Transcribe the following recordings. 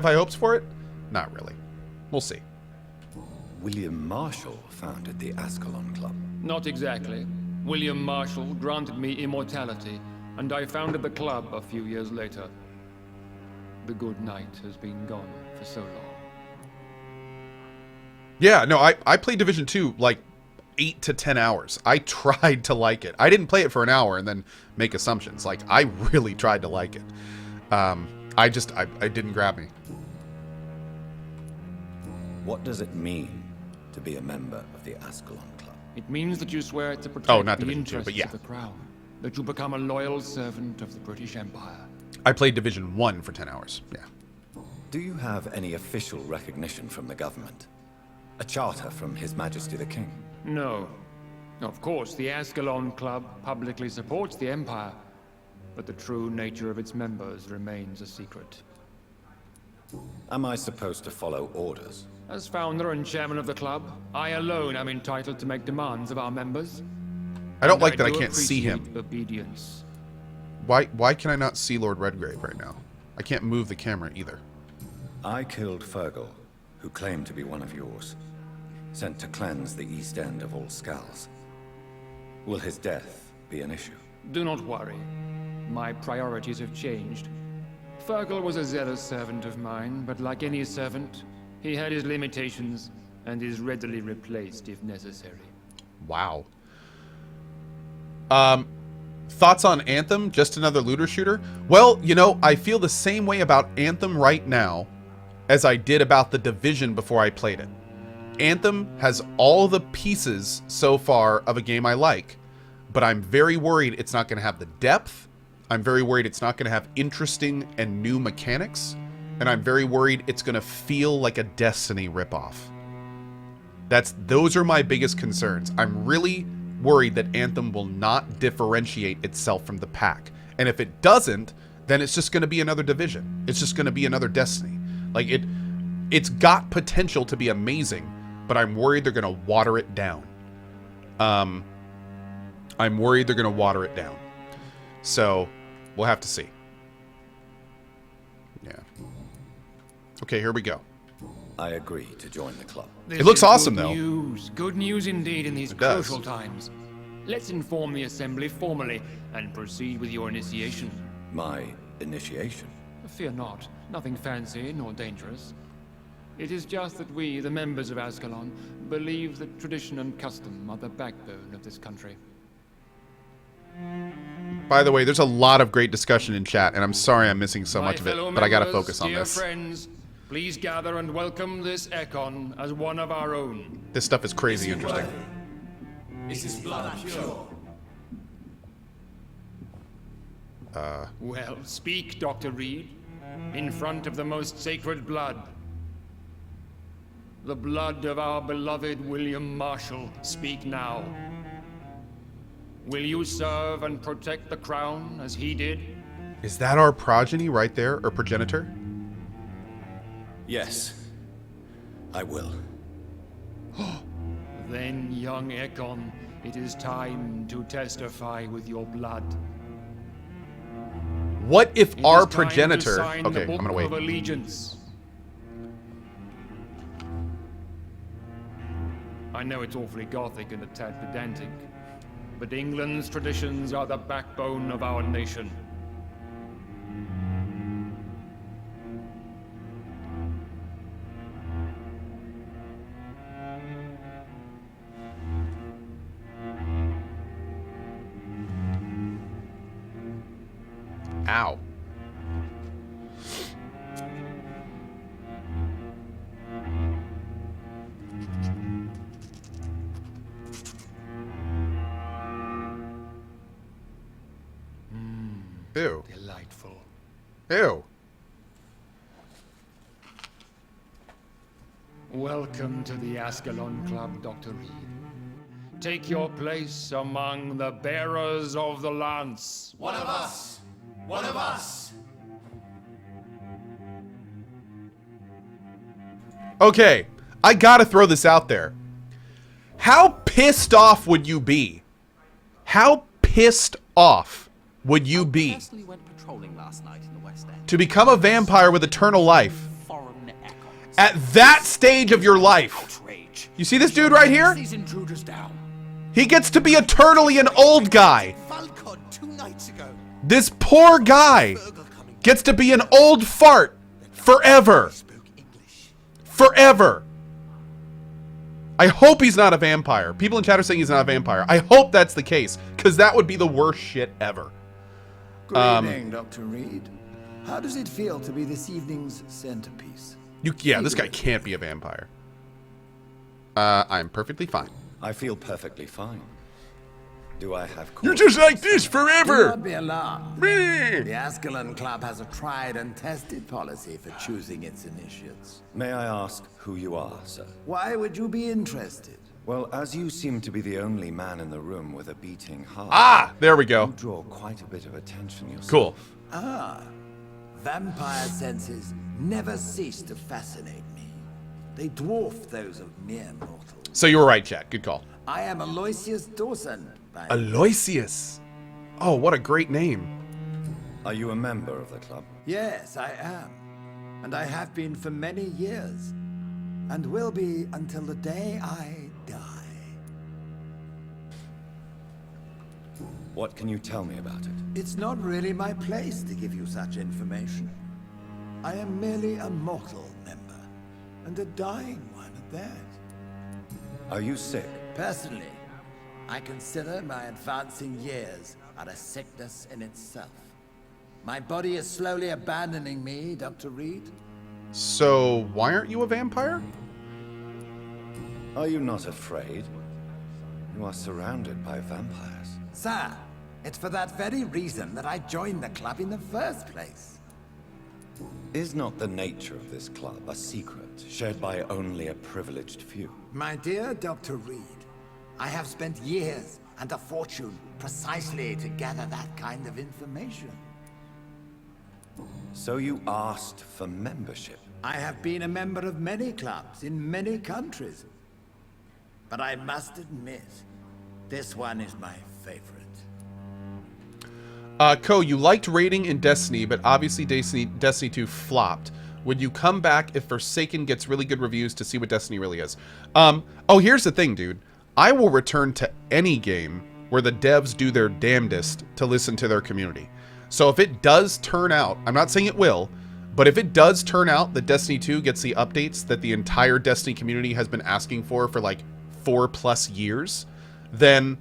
high hopes for it? Not really. We'll see. William Marshall founded the Ascalon Club. Not exactly. William Marshall granted me immortality, and I founded the club a few years later. The good knight has been gone for so long. Yeah, no, I played Division 2 like 8 to 10 hours. I tried to like it. I didn't play it for an hour and then make assumptions. Like, I really tried to like it. It didn't grab me. What does it mean to be a member of the Ascalon Club? It means that you swear to protect not the Division 2, interests but yeah. of the crown. That you become a loyal servant of the British Empire. I played Division 1 for 10 hours, yeah. Do you have any official recognition from the government? A charter from His Majesty the King? No. Of course, the Ascalon Club publicly supports the Empire, but the true nature of its members remains a secret. Am I supposed to follow orders? As founder and chairman of the club, I alone am entitled to make demands of our members. I don't like And that I can't see him. appreciate obedience. Why can I not see Lord Redgrave right now? I can't move the camera either. I killed Fergal, who claimed to be one of yours. Sent to cleanse the East End of all Skulls. Will his death be an issue? Do not worry. My priorities have changed. Fergal was a zealous servant of mine, but like any servant, he had his limitations and is readily replaced if necessary. Wow. Thoughts on Anthem? Just another looter shooter? Well, you know, I feel the same way about Anthem right now as I did about The Division before I played it. Anthem has all the pieces so far of a game I like, but I'm very worried it's not going to have the depth. I'm very worried it's not going to have interesting and new mechanics, and I'm very worried it's going to feel like a Destiny ripoff. Those are my biggest concerns. I'm really worried that Anthem will not differentiate itself from the pack. And if it doesn't, then it's just going to be another Division. It's just going to be another Destiny. Like, it's got potential to be amazing, but I'm worried they're going to water it down. I'm worried they're going to water it down. So, we'll have to see. Yeah. Okay, here we go. I agree to join the club. It looks awesome, good though. News. Good news indeed in these It does. crucial times. Let's inform the Assembly formally and proceed with your initiation. My initiation? Fear not. Nothing fancy nor dangerous. It is just that we, the members of Ascalon, believe that tradition and custom are the backbone of this country. By the way, there's a lot of great discussion in chat, and I'm sorry I'm missing so much of it, but I gotta focus on dear this. friends, please gather and welcome this Ekon as one of our own. This stuff is crazy interesting. Is his blood pure? Well, speak, Dr. Reed, in front of the most sacred blood. The blood of our beloved William Marshall. Speak now. Will you serve and protect the crown as he did? Is that our progeny right there, or progenitor? Yes, I will. Then, young Ekon, it is time to testify with your blood. What if It our is time to progenitor... sign Okay, the I'm Book gonna wait. of Allegiance. I know it's awfully gothic and a tad pedantic, but England's traditions are the backbone of our nation. Ow. Ew. Delightful. Ew. Welcome to the Ascalon Club, Dr. Reed. Take your place among the bearers of the lance. One of us! One of us! Okay, I gotta throw this out there. How pissed off would you be? How pissed off would you be Personally went patrolling last night in the West End. to become a vampire with eternal life At that stage of your life. Outrage. You see this dude right here? These intruders down. He gets to be eternally an old guy. Falcon 2 nights ago. This poor guy gets to be an old fart forever. Spoke English. Forever. I hope he's not a vampire. People in chat are saying he's not a vampire. I hope that's the case, because that would be the worst shit ever. Good evening, Dr. Reed. How does it feel to be this evening's centerpiece? Yeah, this guy can't be a vampire. I'm perfectly fine. I feel perfectly fine. Do I have cause? You're just like this Do forever. not be alarmed. Me. The Ascalon Club has a tried and tested policy for choosing its initiates. May I ask who you are, sir? Why would you be interested? Well, as you seem to be the only man in the room with a beating heart, Ah, there we go. you draw quite a bit of attention yourself. Cool. Vampire senses never cease to fascinate me. They dwarf those of mere mortals. So you were right, chat. Good call. I am Aloysius Dawson. Aloysius. Oh, what a great name. Are you a member of the club? Yes, I am. And I have been for many years. And will be until the day I die. What can you tell me about it? It's not really my place to give you such information. I am merely a mortal member, and a dying one at that. Are you sick? Personally, I consider my advancing years are a sickness in itself. My body is slowly abandoning me, Dr. Reed. So why aren't you a vampire? Are you not afraid? You are surrounded by vampires. Sir, it's for that very reason that I joined the club in the first place. Is not the nature of this club a secret shared by only a privileged few? My dear Dr. Reed, I have spent years and a fortune precisely to gather that kind of information. So you asked for membership? I have been a member of many clubs in many countries. But I must admit, this one is my favorite. Ko, you liked raiding in Destiny, but obviously Destiny 2 flopped. Would you come back if Forsaken gets really good reviews to see what Destiny really is? Oh, here's the thing, dude. I will return to any game where the devs do their damnedest to listen to their community. So if it does turn out, I'm not saying it will, but if it does turn out that Destiny 2 gets the updates that the entire Destiny community has been asking for like 4+ years, then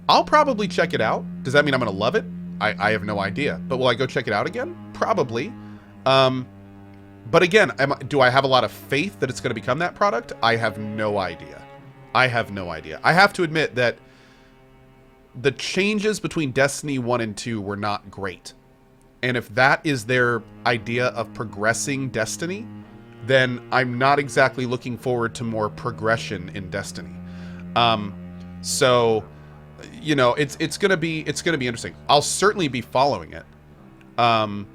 I'll probably check it out. Does that mean I'm going to love it? I have no idea. But will I go check it out again? Probably. But again, do I have a lot of faith that it's going to become that product? I have no idea. I have no idea. I have to admit that the changes between Destiny 1 and 2 were not great. And if that is their idea of progressing Destiny, then I'm not exactly looking forward to more progression in Destiny. So, you know, it's gonna be interesting. I'll certainly be following it. And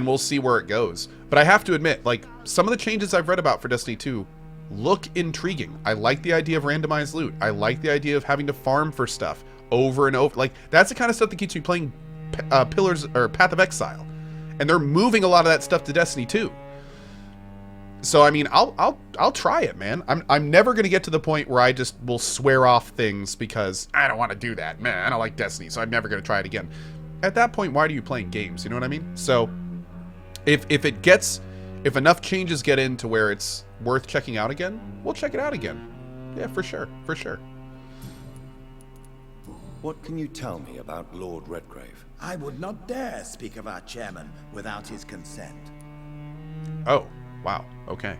we'll see where it goes. But I have to admit, like, some of the changes I've read about for Destiny 2 look intriguing. I like the idea of randomized loot. I like the idea of having to farm for stuff over and over. Like, that's the kind of stuff that keeps me playing Pillars or Path of Exile. And they're moving a lot of that stuff to Destiny 2. So I mean, I'll try it, man. I'm never gonna get to the point where I just will swear off things because I don't want to do that, man. I don't like Destiny, so I'm never gonna try it again. At that point, why are you playing games? You know what I mean? So if enough changes get in to where it's worth checking out again, we'll check it out again. Yeah, for sure, for sure. What can you tell me about Lord Redgrave? I would not dare speak of our chairman without his consent. Oh. Wow. Okay.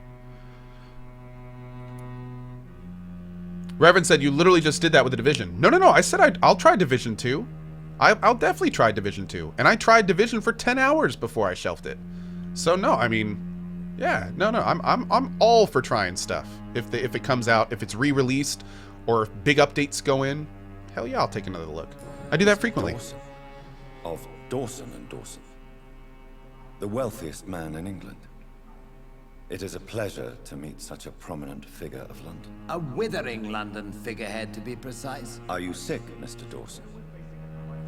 Reverend said you literally just did that with the Division. No. I said I'll try Division 2. I'll definitely try Division 2. And I tried Division for 10 hours before I shelved it. So no, I mean, yeah, no. I'm all for trying stuff. If it comes out, if it's re-released, or if big updates go in, hell yeah, I'll take another look. I do that frequently. Dawson. Of Dawson and Dawson. The wealthiest man in England. It is a pleasure to meet such a prominent figure of London. A withering London figurehead, to be precise. Are you sick, Mr. Dawson?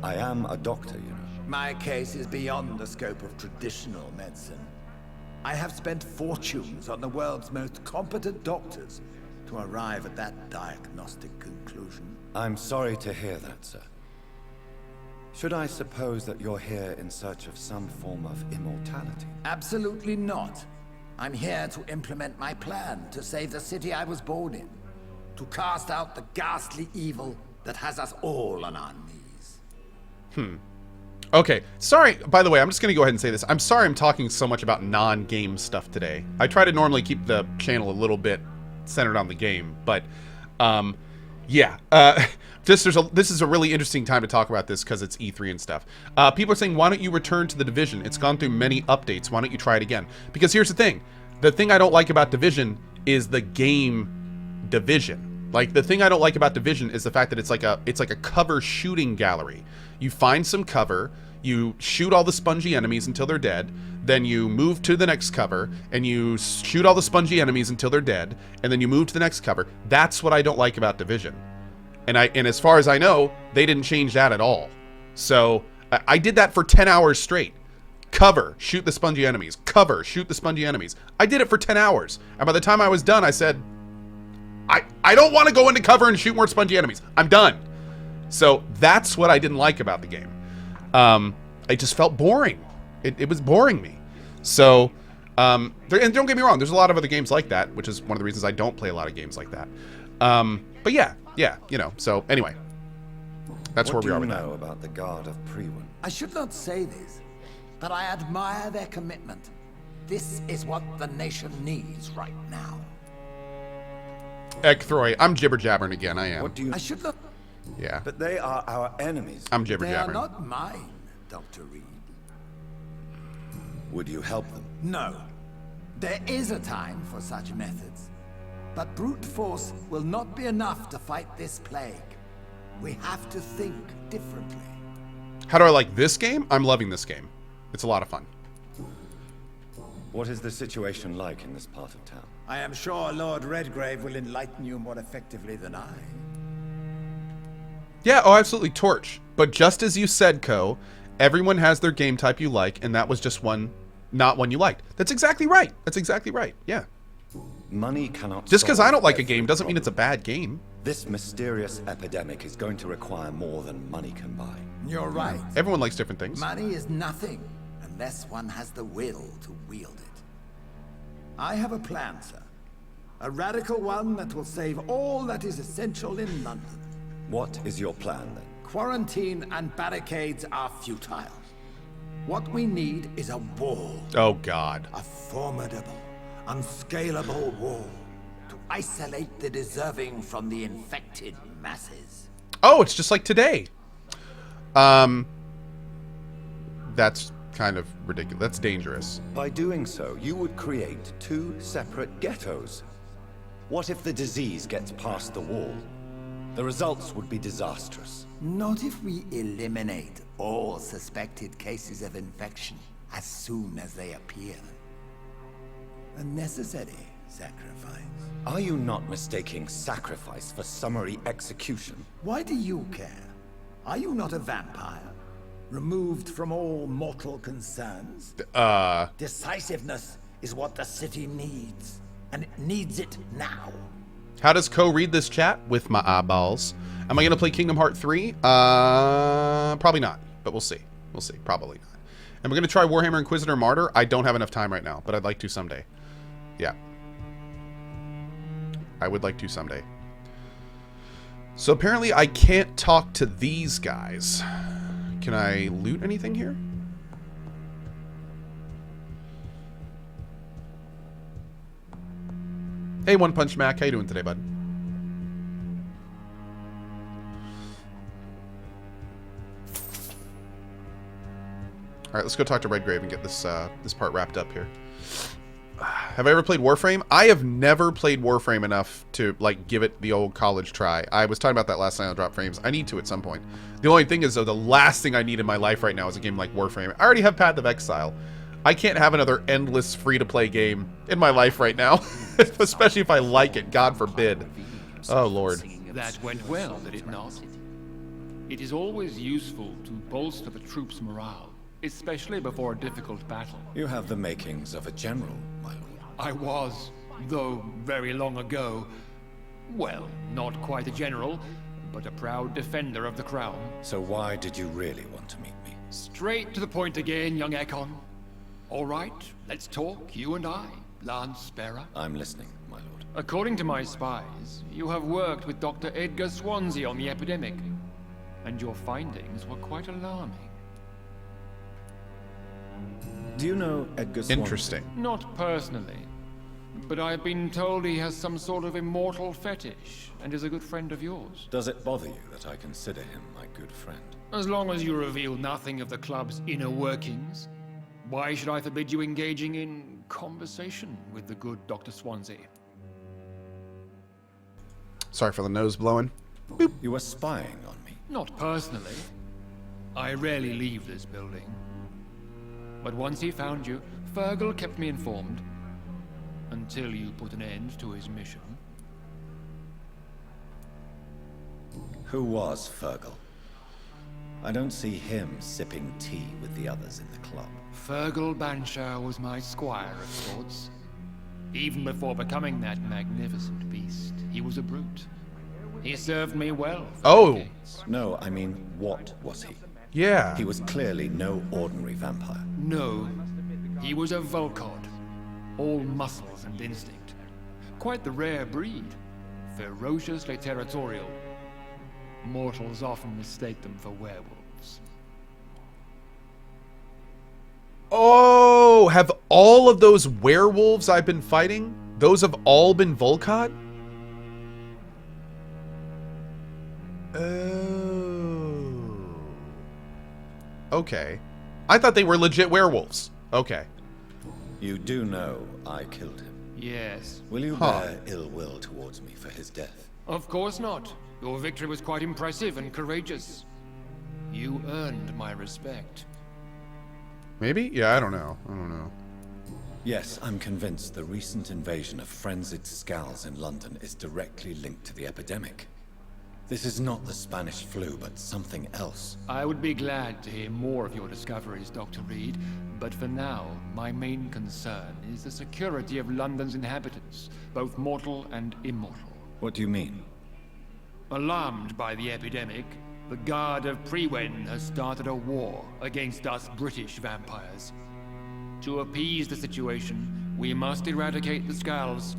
I am a doctor, you know. My case is beyond the scope of traditional medicine. I have spent fortunes on the world's most competent doctors to arrive at that diagnostic conclusion. I'm sorry to hear that, sir. Should I suppose that you're here in search of some form of immortality? Absolutely not. I'm here to implement my plan to save the city I was born in. To cast out the ghastly evil that has us all on our knees. Okay, sorry, by the way, I'm just going to go ahead and say this. I'm sorry I'm talking so much about non-game stuff today. I try to normally keep the channel a little bit centered on the game, but, yeah. This is a really interesting time to talk about this because it's E3 and stuff. People are saying, why don't you return to The Division? It's gone through many updates. Why don't you try it again? Because here's the thing. The thing I don't like about Division is the game Division. Like, the thing I don't like about Division is the fact that it's like a cover shooting gallery. You find some cover, you shoot all the spongy enemies until they're dead, then you move to the next cover, and you shoot all the spongy enemies until they're dead, and then you move to the next cover. That's what I don't like about Division. And as far as I know, they didn't change that at all. So I did that for 10 hours straight. Cover, shoot the spongy enemies. Cover, shoot the spongy enemies. I did it for 10 hours. And by the time I was done, I said, I don't want to go into cover and shoot more spongy enemies. I'm done. So that's what I didn't like about the game. It just felt boring. It was boring me. So, and don't get me wrong, there's a lot of other games like that, which is one of the reasons I don't play a lot of games like that. But yeah, you know, so anyway. That's where we are with that. What do you know about the Guard of Priwen? I should not say this, but I admire their commitment. This is what the nation needs right now. Ekthroy, I'm jibber-jabbering again, I am. What do you... I should not... Yeah. But they are our enemies. I'm They are jibber-jabbering. not mine, Dr. Reed. Would you help them? No. There is a time for such methods. But brute force will not be enough to fight this plague. We have to think differently. How do I like this game? I'm loving this game. It's a lot of fun. What is the situation like in this part of town? I am sure Lord Redgrave will enlighten you more effectively than I. Yeah, oh, absolutely, Torch. But just as you said, Co, everyone has their game type you like, and that was just not one you liked. That's exactly right. That's exactly right. Yeah. Money cannot... Just because I don't like a every game doesn't mean problem. it's a bad game. This mysterious epidemic is going to require more than money can buy. You're right. Everyone likes different things. Money is nothing unless one has the will to wield it. I have a plan, sir. A radical one that will save all that is essential in London. What is your plan, then? Quarantine and barricades are futile. What we need is a wall. Oh, God. A formidable, unscalable wall to isolate the deserving from the infected masses. Oh, it's just like today. That's kind of ridiculous. That's dangerous. By doing so, you would create two separate ghettos. What if the disease gets past the wall? The results would be disastrous. Not if we eliminate all suspected cases of infection as soon as they appear. A necessary sacrifice. Are you not mistaking sacrifice for summary execution? Why do you care? Are you not a vampire? Removed from all mortal concerns? Decisiveness is what the city needs, and it needs it now. How does Co read this chat? With my eyeballs. Am I going to play Kingdom Hearts 3? Probably not, but we'll see. We'll see. Probably not. Am I going to try Warhammer Inquisitor Martyr? I don't have enough time right now, but I'd like to someday. Yeah. I would like to someday. So apparently I can't talk to these guys. Can I loot anything here? Hey, One Punch Mac. How you doing today, bud? All right, let's go talk to Redgrave and get this this part wrapped up here. Have I ever played Warframe? I have never played Warframe enough to, like, give it the old college try. I was talking about that last night on Drop Frames. I need to at some point. The only thing is, though, the last thing I need in my life right now is a game like Warframe. I already have Path of Exile. I can't have another endless free-to-play game in my life right now. Especially if I like it. God forbid. Oh, Lord. That went well, did it not? It is always useful to bolster the troops' morale. especially before a difficult battle. You have the makings of a general, my lord. I was, though very long ago. Well, not quite a general, but a proud defender of the crown. So why did you really want to meet me? Straight to the point again, young Ekon. All right, let's talk, you and I, Lance Bearer. I'm listening, my lord. According to my spies, you have worked with Dr. Edgar Swansea on the epidemic, and your findings were quite alarming. Do you know Edgar Swansea? Interesting. Not personally, but I've been told he has some sort of immortal fetish, and is a good friend of yours. Does it bother you that I consider him my good friend? As long as you reveal nothing of the club's inner workings, why should I forbid you engaging in conversation with the good Dr. Swansea? Sorry for the nose blowing. You were spying on me. Not personally. I rarely leave this building. But once he found you, Fergal kept me informed. Until you put an end to his mission. Who was Fergal? I don't see him sipping tea with the others in the club. Fergal Banshire was my squire of sorts. Even before becoming that magnificent beast, he was a brute. He served me well for decades. No, I mean, what was he? Yeah. He was clearly no ordinary vampire. No, he was a Volcod. All muscles and instinct. Quite the rare breed. Ferociously territorial. Mortals often mistake them for werewolves. Oh, have all of those werewolves I've been fighting, those have all been Volcod? Oh. Okay. I thought they were legit werewolves. Okay. You do know I killed him. Yes. Will you bear ill will towards me for his death? Of course not. Your victory was quite impressive and courageous. You earned my respect. Maybe? Yeah, I don't know. I don't know. Yes, I'm convinced the recent invasion of frenzied Skulls in London is directly linked to the epidemic. This is not the Spanish flu, but something else. I would be glad to hear more of your discoveries, Dr. Reed, but for now, my main concern is the security of London's inhabitants, both mortal and immortal. What do you mean? Alarmed by the epidemic, the Guard of Prewen has started a war against us British vampires. To appease the situation, we must eradicate the Skulls.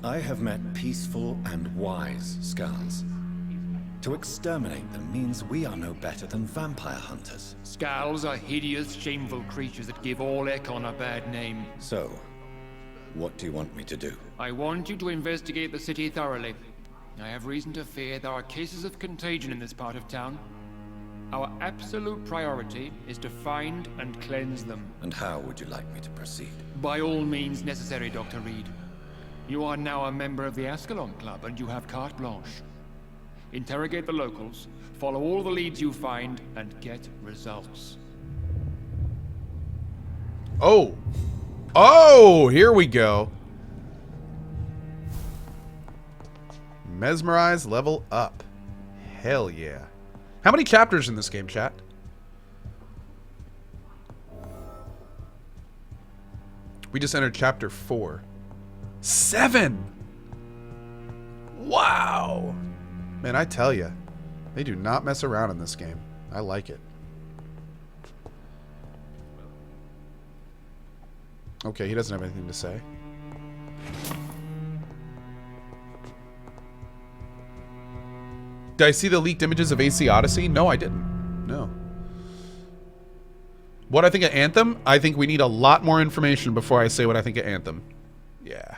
I have met peaceful and wise Skulls. To exterminate them means we are no better than vampire hunters. Skulls are hideous, shameful creatures that give all Ekon a bad name. So, what do you want me to do? I want you to investigate the city thoroughly. I have reason to fear there are cases of contagion in this part of town. Our absolute priority is to find and cleanse them. And how would you like me to proceed? By all means necessary, Dr. Reed. You are now a member of the Ascalon Club, and you have carte blanche. Interrogate the locals, follow all the leads you find, and get results. Oh. Oh, here we go. Mesmerize level up. Hell yeah. How many chapters in this game, chat? We just entered chapter 4. 7! Wow! Man, I tell ya, they do not mess around in this game. I like it. Okay, he doesn't have anything to say. Did I see the leaked images of AC Odyssey? No, I didn't. No. What I think of Anthem? I think we need a lot more information before I say what I think of Anthem. Yeah.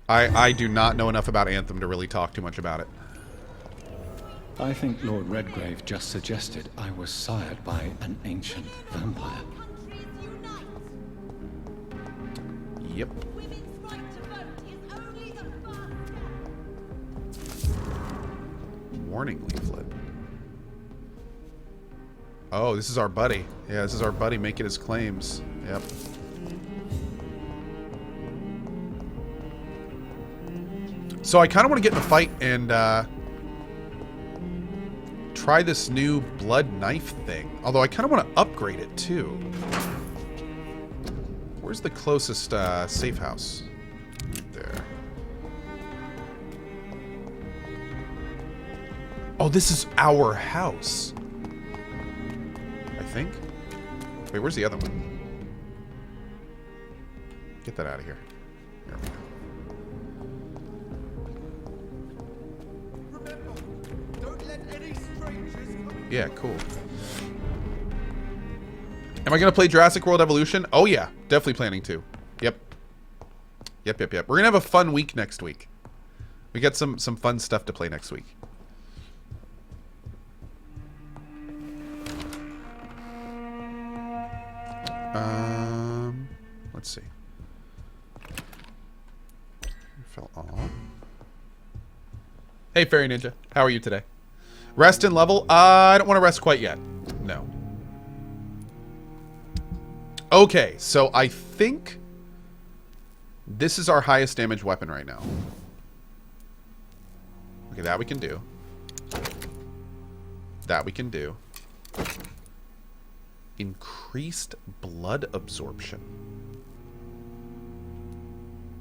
I do not know enough about Anthem to really talk too much about it. I think Lord Redgrave just suggested I was sired by an ancient vampire. Yep. Warning leaflet. Oh, this is our buddy. Yeah, this is our buddy making his claims. Yep. So I kind of want to get in a fight and try this new blood knife thing. Although I kind of want to upgrade it too. Where's the closest safe house? Right there. Oh, this is our house. I think. Wait, where's the other one? Get that out of here. There we go. Remember, don't let any strangers come. Yeah, cool. Am I going to play Jurassic World Evolution? Oh, yeah. Definitely planning to. Yep. Yep. We're going to have a fun week next week. We got some fun stuff to play next week. Let's see. Fell off. Hey, Fairy Ninja. How are you today? Rest and level? I don't want to rest quite yet. No. Okay, so I think this is our highest damage weapon right now. Okay, that we can do. That we can do. Increased blood absorption.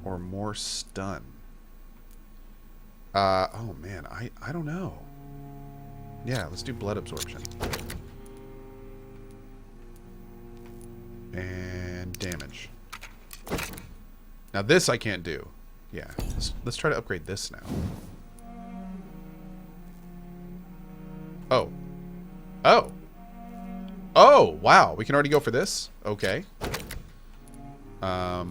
Or more stun. Oh man, I don't know. Yeah, let's do blood absorption. And damage. Now this I can't do. Yeah, let's try to upgrade this now. Oh. Oh. Oh, wow. We can already go for this? Okay. Let's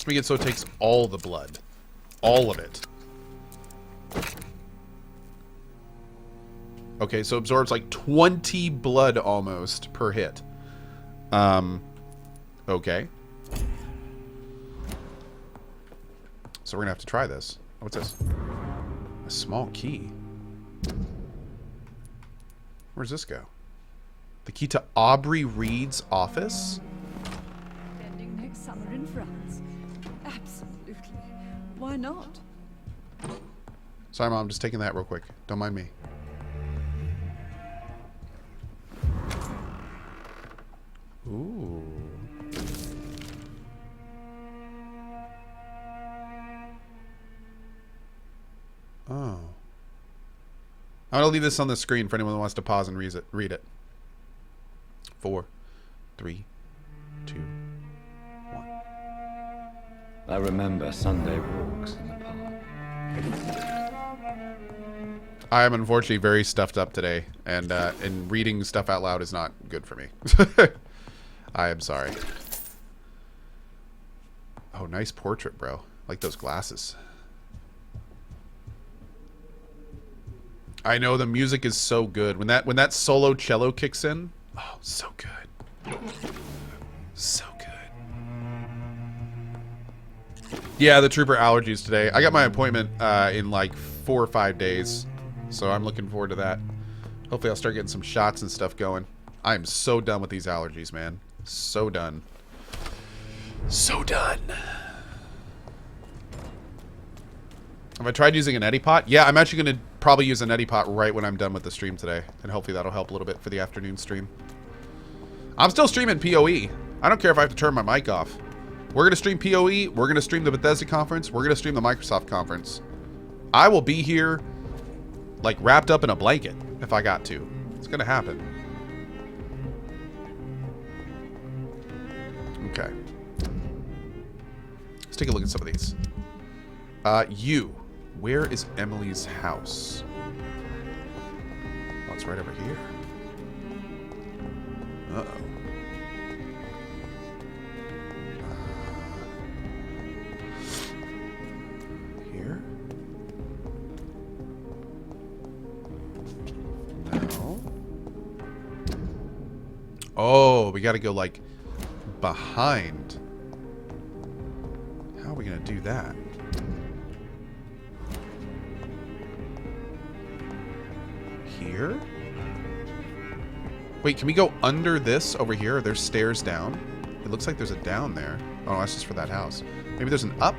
make it so it takes all the blood. All of it. Okay, so absorbs like 20 blood almost per hit. Okay. So we're gonna have to try this. What's this? A small key. Where's this go? The key to Aubrey Reed's office? Spending next summer in France. Absolutely. Why not? Sorry, Mom. Just taking that real quick. Don't mind me. Ooh. Oh. I'm going to leave this on the screen for anyone who wants to pause and read it. 4, 3, 2, 1. I remember Sunday walks in the park. I am unfortunately very stuffed up today, and reading stuff out loud is not good for me. I am sorry. Oh, nice portrait, bro. Like those glasses. I know the music is so good. When that solo cello kicks in, oh, so good. So good. Yeah, the trooper allergies today. I got my appointment in like 4 or 5 days, so I'm looking forward to that. Hopefully I'll start getting some shots and stuff going. I am so done with these allergies, man. So done. So done. Have I tried using an neti pot? Yeah, I'm actually going to probably use a neti pot right when I'm done with the stream today. And hopefully that'll help a little bit for the afternoon stream. I'm still streaming PoE. I don't care if I have to turn my mic off. We're going to stream PoE. We're going to stream the Bethesda conference. We're going to stream the Microsoft conference. I will be here, like, wrapped up in a blanket if I got to. It's going to happen. Okay. Let's take a look at some of these. Where is Emily's house? Oh, it's right over here. Uh-oh. Here? No. Oh, we gotta go, like, behind. How are we gonna do that? Here? Wait, can we go under this over here? Are there stairs down? It looks like there's a down there. Oh, that's just for that house. Maybe there's an up?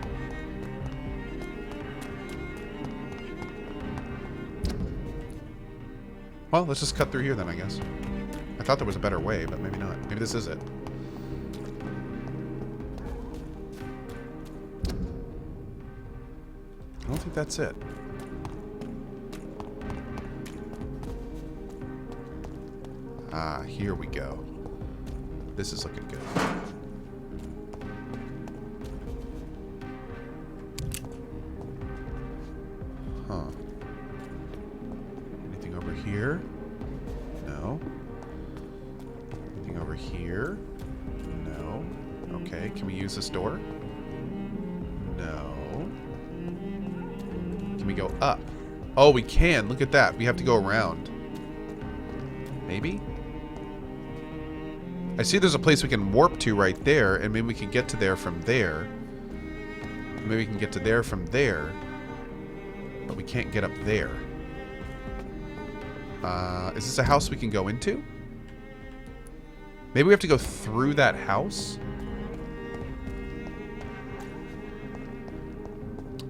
Well, let's just cut through here then, I guess. I thought there was a better way, but maybe not. Maybe this is it. I don't think that's it. Ah, here we go. This is looking good. Huh. Anything over here? No. Anything over here? No. Okay, can we use this door? No. Can we go up? Oh, we can. Look at that. We have to go around. Maybe? I see there's a place we can warp to right there, and maybe we can get to there from there. Maybe we can get to there from there. But we can't get up there. Is this a house we can go into? Maybe we have to go through that house?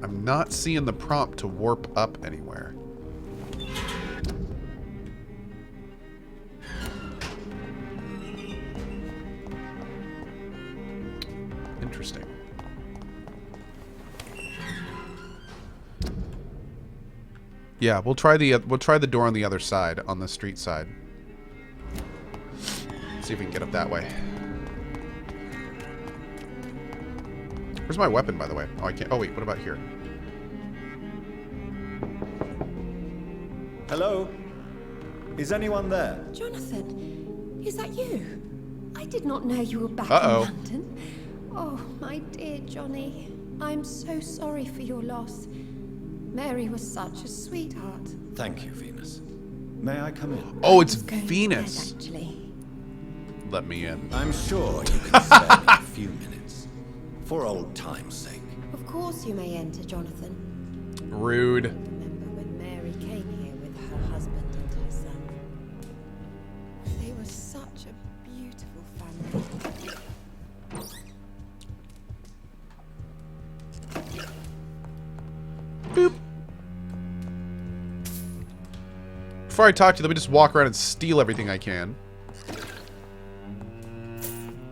I'm not seeing the prompt to warp up anywhere. Interesting. Yeah, we'll try the door on the other side, on the street side. See if we can get up that way. Where's my weapon, by the way? Oh, I can't. Oh, wait. What about here? Hello? Is anyone there? Jonathan, is that you? I did not know you were back Uh-oh. in London. Oh, my dear Johnny. I'm so sorry for your loss. Mary was such a sweetheart. Thank you, Venus. May I come in? Oh, it's I was going to Venus. bed, actually. Let me in. I'm sure you can spare me a few minutes. For old time's sake. Of course you may enter, Jonathan. Rude. Remember when Mary came here with her husband and her son? They were such a beautiful family. Boop. Before I talk to you, let me just walk around and steal everything I can.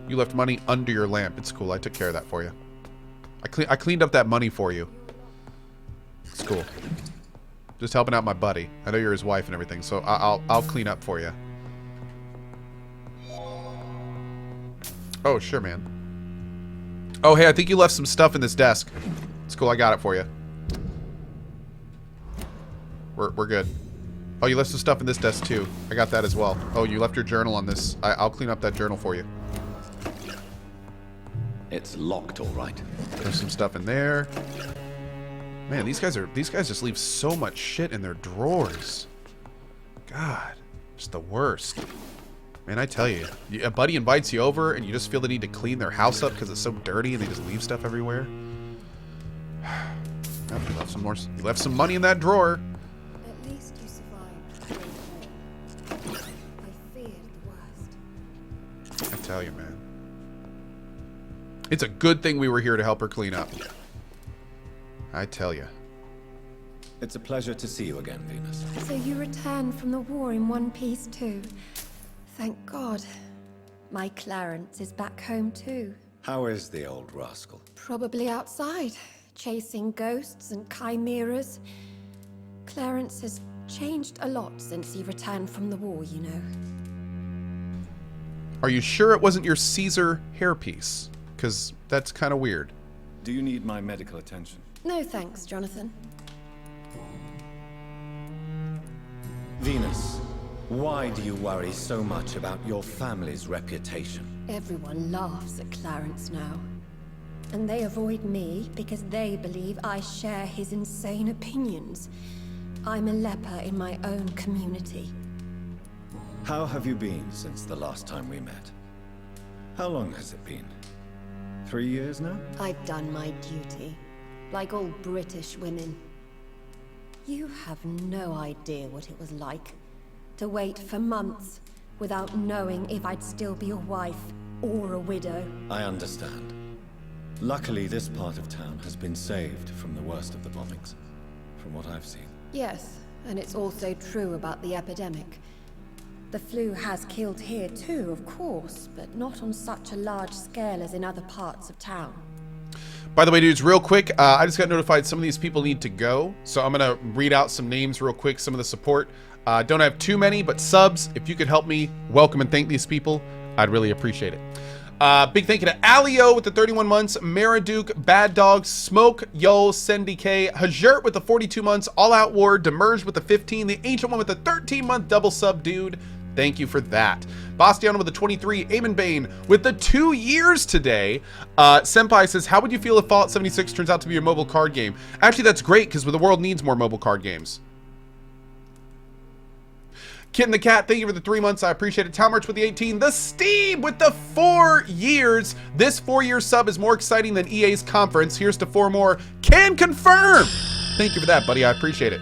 You left money under your lamp. It's cool. I took care of that for you. I cleaned up that money for you. It's cool. Just helping out my buddy. I know you're his wife and everything, so I'll clean up for you. Oh, sure, man. Oh, hey, I think you left some stuff in this desk. It's cool. I got it for you. We're good. Oh, you left some stuff in this desk, too. I got that as well. Oh, you left your journal on this. I'll clean up that journal for you. It's locked, all right. There's some stuff in there. Man, these guys just leave so much shit in their drawers. God, just the worst. Man, I tell you, a buddy invites you over and you just feel the need to clean their house up because it's so dirty and they just leave stuff everywhere. Oh, you left some more. You left some money in that drawer. At least you survived. I feared the worst. I tell you, man. It's a good thing we were here to help her clean up. I tell you. It's a pleasure to see you again, Venus. So you returned from the war in one piece too. Thank God. My Clarence is back home too. How is the old rascal? Probably outside, chasing ghosts and chimeras. Clarence has changed a lot since he returned from the war, you know. Are you sure it wasn't your Caesar hairpiece? Because that's kind of weird. Do you need my medical attention? No thanks, Jonathan. Venus, why do you worry so much about your family's reputation? Everyone laughs at Clarence now. And they avoid me because they believe I share his insane opinions. I'm a leper in my own community. How have you been since the last time we met? How long has it been? 3 years now? I've done my duty, like all British women. You have no idea what it was like to wait for months without knowing if I'd still be a wife or a widow. I understand. Luckily, this part of town has been saved from the worst of the bombings, from what I've seen. Yes, And it's also true about the epidemic. The flu has killed here too, of course, but not on such a large scale as in other parts of town. By the way, dudes, real quick, I just got notified some of these people need to go. So I'm going to read out some names real quick, some of the support. Don't have too many, but subs, if you could help me welcome and thank these people, I'd really appreciate it. Big thank you to Alio with the 31 months, Maraduke, Bad Dog, Smoke, Yo, Sendy K, Hajert with the 42 months, All Out War, Demerge with the 15, the Ancient One with the 13-month double sub, dude. Thank you for that. Bastiano with the 23, Eamon Bane with the 2 years today. Senpai says, how would you feel if Fallout 76 turns out to be a mobile card game? Actually, that's great because the world needs more mobile card games. Kitten the Cat, thank you for the 3 months. I appreciate it. Talmarch with the 18. The Steve with the 4 years. This 4-year sub is more exciting than EA's conference. Here's to 4 more. Can confirm. Thank you for that, buddy. I appreciate it.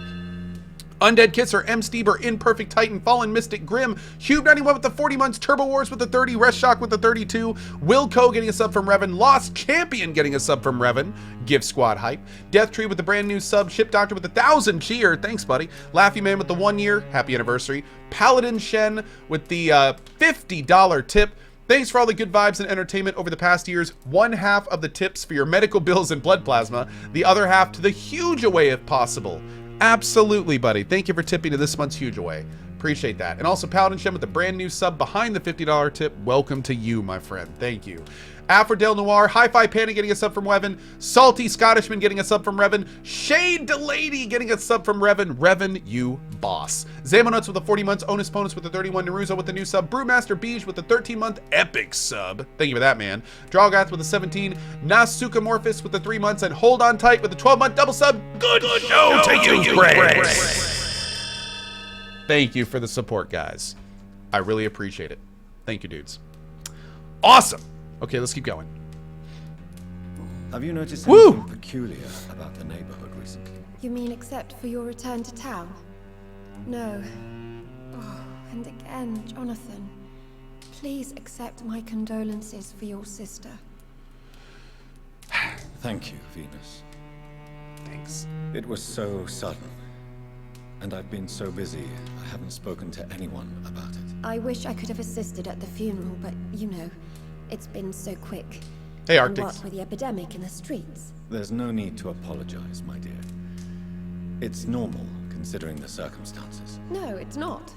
Undead Kisser, M. Steber, Imperfect Titan, Fallen Mystic, Grim, Hube91 with the 40 months, Turbo Wars with the 30, Reshock with the 32, Wilco getting a sub from Revan, Lost Champion getting a sub from Revan, Gift Squad Hype, Death Tree with the brand new sub, Ship Doctor with the 1,000 cheer, thanks buddy, Laffy Man with the 1 year, happy anniversary, Paladin Shen with the $50 tip. Thanks for all the good vibes and entertainment over the past years. 1/2 of the tips for your medical bills and blood plasma, the other half to the huge away if possible. Absolutely, buddy. Thank you for tipping to this month's huge away. Appreciate that. And also Paladin Shem with the brand new sub behind the $50 tip. Welcome to you, my friend. Thank you. Afrodel Noir, Hi-Fi Panda getting a sub from Revan, Salty Scottishman getting a sub from Revan, Shade Delady getting a sub from Revan, Revan, you boss. Zamonuts with the 40 months, Onus Ponus with the 31, Naruzo with the new sub, Brewmaster Beej with the 13-month epic sub. Thank you for that, man. Drawgath with the 17, Nasukamorphous with the 3 months, and Hold On Tight with the 12-month double sub. Good show to you, Greg. Thank you for the support, guys. I really appreciate it. Thank you, dudes. Awesome. Okay, let's keep going. Have you noticed anything peculiar about the neighborhood recently? You mean except for your return to town? No. Oh, and again, Jonathan. Please accept my condolences for your sister. Thank you, Venus. Thanks. It was so sudden. And I've been so busy, I haven't spoken to anyone about it. I wish I could have assisted at the funeral, but you know, it's been so quick. Hey, And Arctics. what with the epidemic in the streets? There's no need to apologize, my dear. It's normal, considering the circumstances. No, it's not.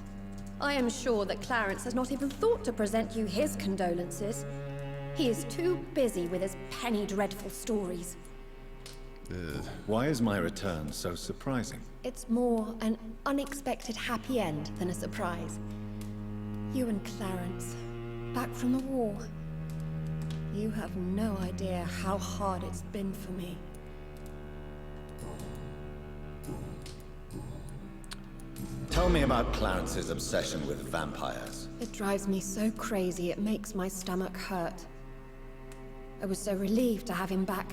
I am sure that Clarence has not even thought to present you his condolences. He is too busy with his penny dreadful stories. Why is my return so surprising? It's more an unexpected happy end than a surprise. You and Clarence, back from the war. You have no idea how hard it's been for me. Tell me about Clarence's obsession with vampires. It drives me so crazy it makes my stomach hurt. I was so relieved to have him back.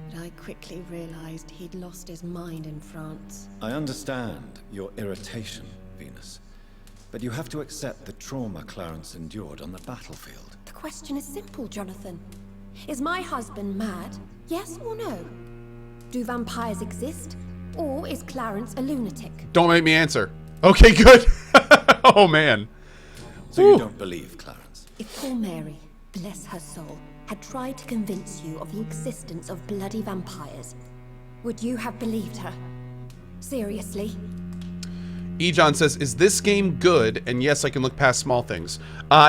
But I quickly realized he'd lost his mind in France. I understand your irritation, Venus. But you have to accept the trauma Clarence endured on the battlefield. The question is simple, Jonathan. Is my husband mad? Yes or no? Do vampires exist? Or is Clarence a lunatic? Don't make me answer. Okay, good. Oh, man. So you don't believe Clarence? If poor Mary, bless her soul, had tried to convince you of the existence of bloody vampires, would you have believed her? Seriously? Ejon says, is this game good? And yes, I can look past small things.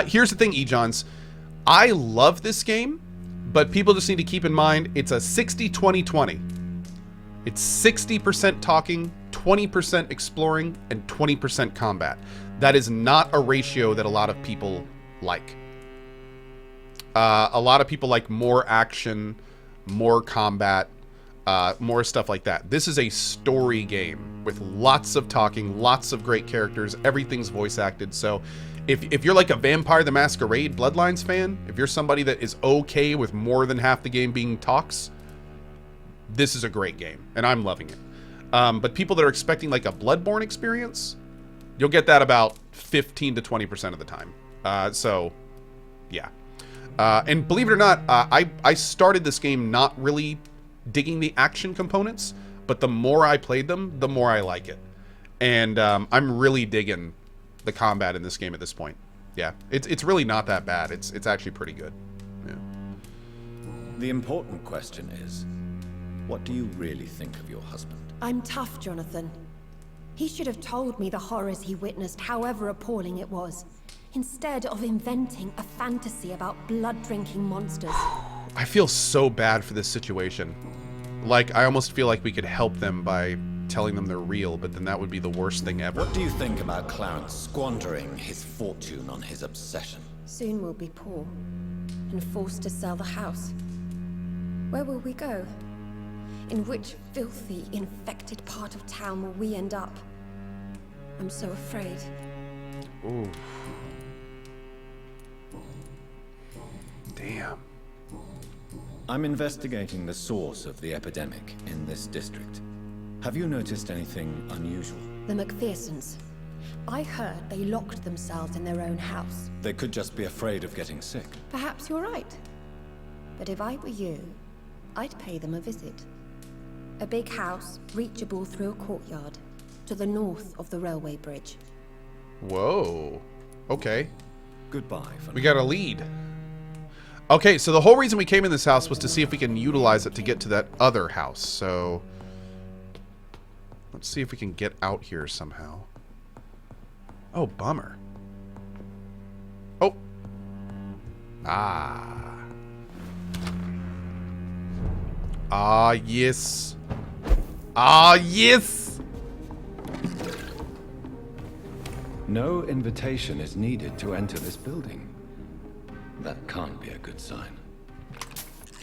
Here's the thing, Ejons. I love this game, but people just need to keep in mind it's a 60-20-20. It's 60% talking, 20% exploring, and 20% combat. That is not a ratio that a lot of people like. A lot of people like more action, more combat, more stuff like that. This is a story game with lots of talking, lots of great characters. Everything's voice acted. So if you're like a Vampire the Masquerade Bloodlines fan, if you're somebody that is okay with more than half the game being talks, this is a great game, and I'm loving it. But people that are expecting like a Bloodborne experience, you'll get that about 15 to 20% of the time. So, yeah. And believe it or not, I started this game not really digging the action components, but the more I played them, the more I like it. And I'm really digging the combat in this game at this point. Yeah, it's really not that bad. It's actually pretty good. Yeah. The important question is, what do you really think of your husband? I'm tough, Jonathan. He should have told me the horrors he witnessed, however appalling it was, instead of inventing a fantasy about blood-drinking monsters. I feel so bad for this situation. Like, I almost feel like we could help them by telling them they're real, but then that would be the worst thing ever. What do you think about Clarence squandering his fortune on his obsession? Soon we'll be poor, and forced to sell the house. Where will we go? In which filthy, infected part of town will we end up? I'm so afraid. Ooh. Damn. I'm investigating the source of the epidemic in this district. Have you noticed anything unusual? The McPhersons. I heard they locked themselves in their own house. They could just be afraid of getting sick. Perhaps you're right. But if I were you, I'd pay them a visit. A big house, reachable through a courtyard, to the north of the railway bridge. Whoa. Okay. Goodbye for We now. got a lead. Okay, so the whole reason we came in this house was to see if we can utilize it to get to that other house. So let's see if we can get out here somehow. Oh, bummer. Oh. Ah. Ah, yes. Ah, yes. No invitation is needed to enter this building. That can't be a good sign.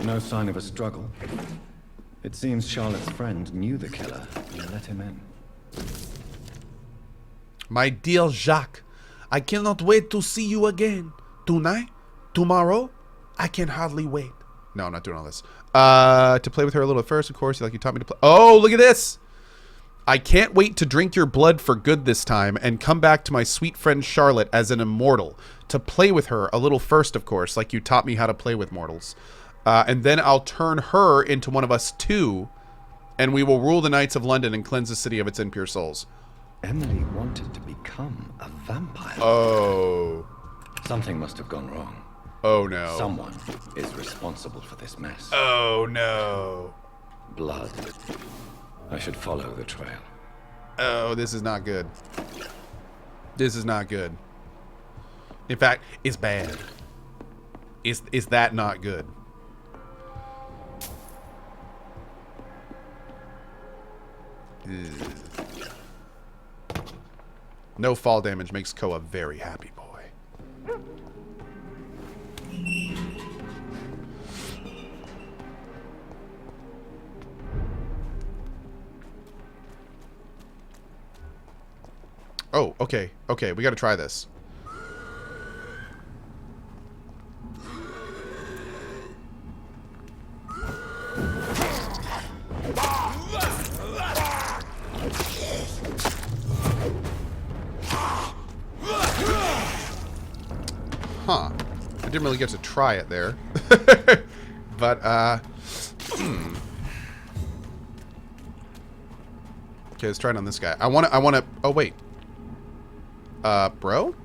No sign of a struggle. It seems Charlotte's friend knew the killer and let him in. My dear Jacques, I cannot wait to see you again. Tonight? Tomorrow? I can hardly wait. No, I'm not doing all this. To play with her a little at first, of course, like you taught me to play. Oh, look at this! I can't wait to drink your blood for good this time and come back to my sweet friend Charlotte as an immortal. To play with her a little first, of course, like you taught me how to play with mortals. And then I'll turn her into one of us too, and we will rule the Knights of London and cleanse the city of its impure souls. Emily wanted to become a vampire. Oh. Something must have gone wrong. Oh, no. Someone is responsible for this mess. Oh, no. Blood. I should follow the trail. Oh, this is not good. This is not good. In fact, it's bad. Is that not good? Ugh. No fall damage makes Koa very happy boy. Oh, okay. Okay, we gotta try this. Huh. I didn't really get to try it there. But, Okay, let's try it on this guy. I wanna, oh wait. Bro?